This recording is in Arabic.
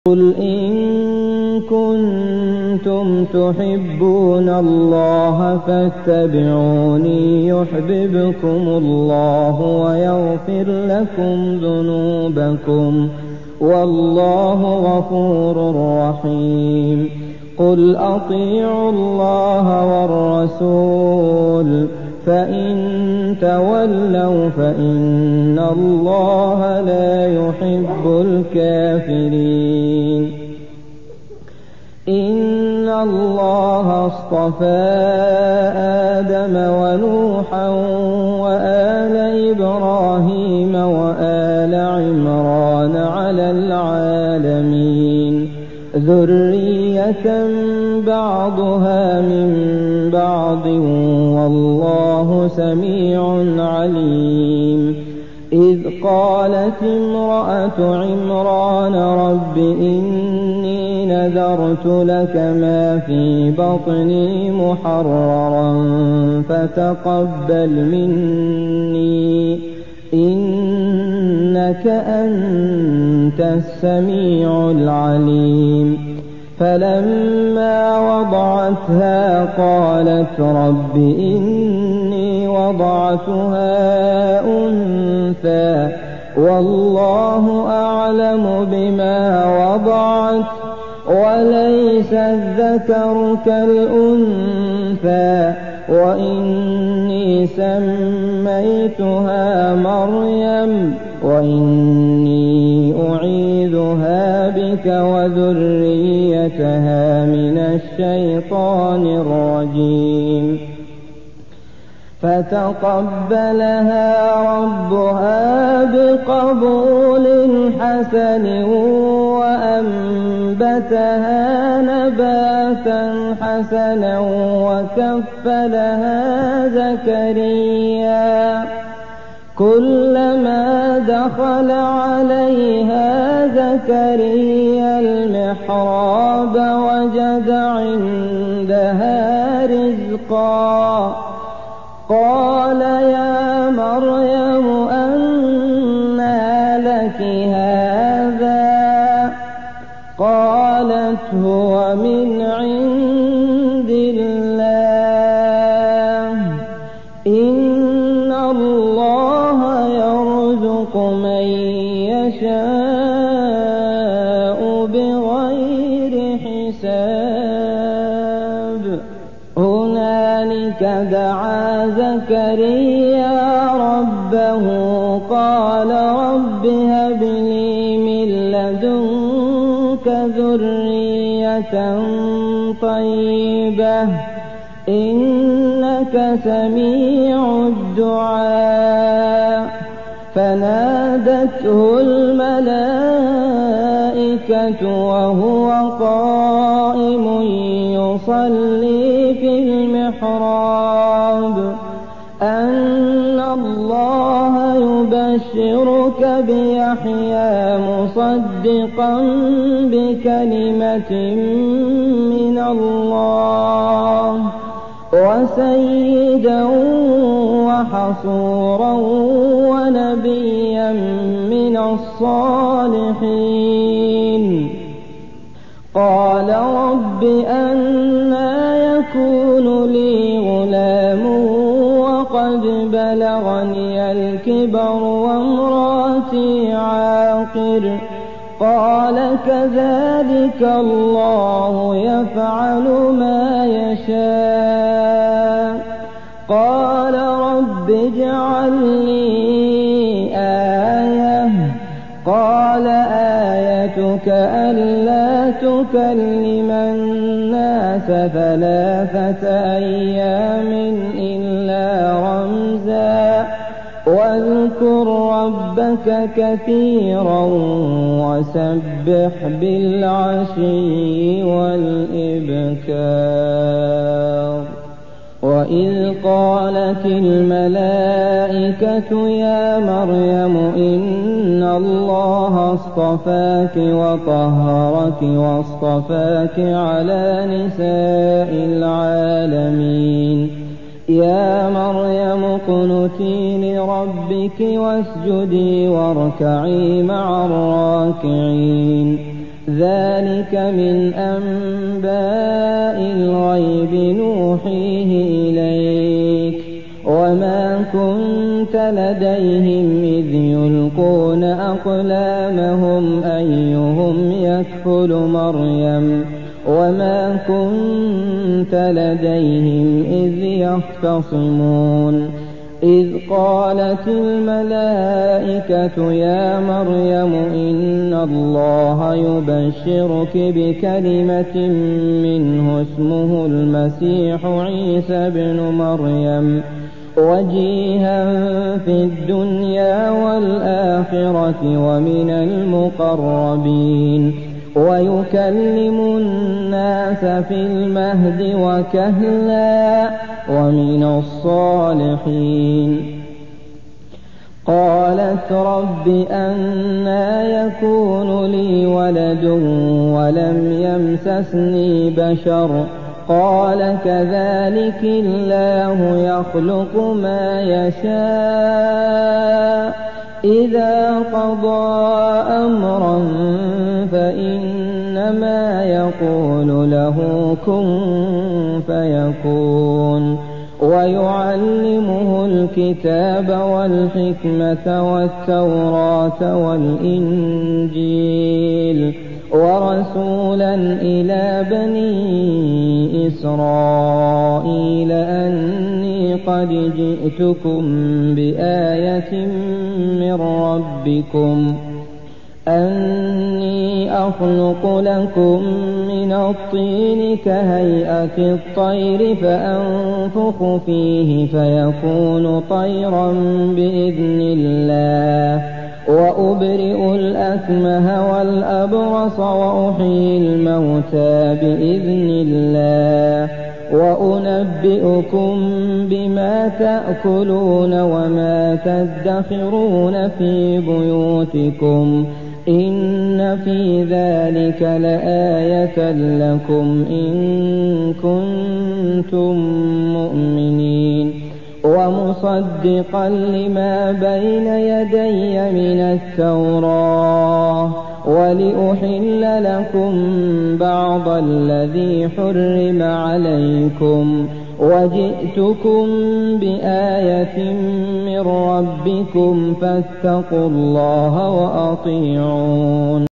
قل إن كنتم تحبون الله فاتبعوني يحببكم الله ويغفر لكم ذنوبكم والله غفور رحيم. قل أطيعوا الله والرسول فإن تولوا فإن الله لا يحب الكافرين. إن الله اصطفى آدم ونوحا وآل إبراهيم وآل عمران على العالمين ذرية بعضها من بعض والله سميع عليم. إذ قالت امرأة عمران رب إني نذرت لك ما في بطني محررا فتقبل مني إنك أنت السميع العليم. فلما وضعتها قالت رب إني وضعتها أنثى والله أعلم بما وضعت وليس الذكر كالأنثى وإني سميتها مريم وإني أعيذها بك وذريتها من الشيطان الرجيم. فتقبلها ربها بقبول حسن وأنبتها نباتا حسنا وكفلها زكريا كلما دخل عليها زكريا المحراب وجد عندها رزقا قال يا مريم أنى لك هذا قالت هو من عند الله إن الله يرزق من يشاء بغير حساب. هنالك دعا زكريا ربه قال رب هب لي من لدنك ذرية طيبة إنك سميع الدعاء. فنادته الملائكة وهو قائم يصلي في المحراب أن الله يبشرك بيحيى مصدقا بكلمة من الله وسيدا وحصورا ونبيا من الصالحين. قال رب أنى يكون لي غلام وقد بلغني الكبر وامرأتي عاقر قال كذلك الله يفعل ما يشاء. قال رب اجعل لي آية قال آيتك ألا تكلم الناس 3 أيام إلا رمزا واذكر ربك كثيرا وسبح بالعشي والإبكار. وإذ قالت الملائكة يا مريم إن الله اصطفاك وطهرك واصطفاك على نساء العالمين يا مريم اقنتي لربك واسجدي واركعي مع الراكعين. ذلك من أنباء الغيب نوحيه إليك وما كنت لديهم إذ يلقون أقلامهم أيهم يكفل مريم وما كنت لديهم إذ يختصمون إذ قالت الملائكة يا مريم إن الله يبشرك بكلمة منه اسمه المسيح عيسى بن مريم وجيها في الدنيا والآخرة ومن المقربين ويكلم الناس في المهد وكهلا ومن الصالحين قالت رب أنى يكون لي ولد ولم يمسسني بشر قال كذلك الله يخلق ما يشاء إذا قضى أمرا فإنما يقول له كن فيكون ويعلمه الكتاب والحكمة والتوراة والإنجيل ورسولا إلى بني إسرائيل أني قد جئتكم بآية من ربكم أني أخلق لكم من الطين كهيئة الطير فأنفخ فيه فيكون طيرا بإذن الله وأبرئ الأكمه والأبرص وأحيي الموتى بإذن الله وأنبئكم بما تأكلون وما تدخرون في بيوتكم إن في ذلك لآية لكم إن كنتم مؤمنين ومصدقا لما بين يدي من التوراة ولأحل لكم بعض الذي حرم عليكم وجئتكم بآية من ربكم فاتقوا الله وأطيعون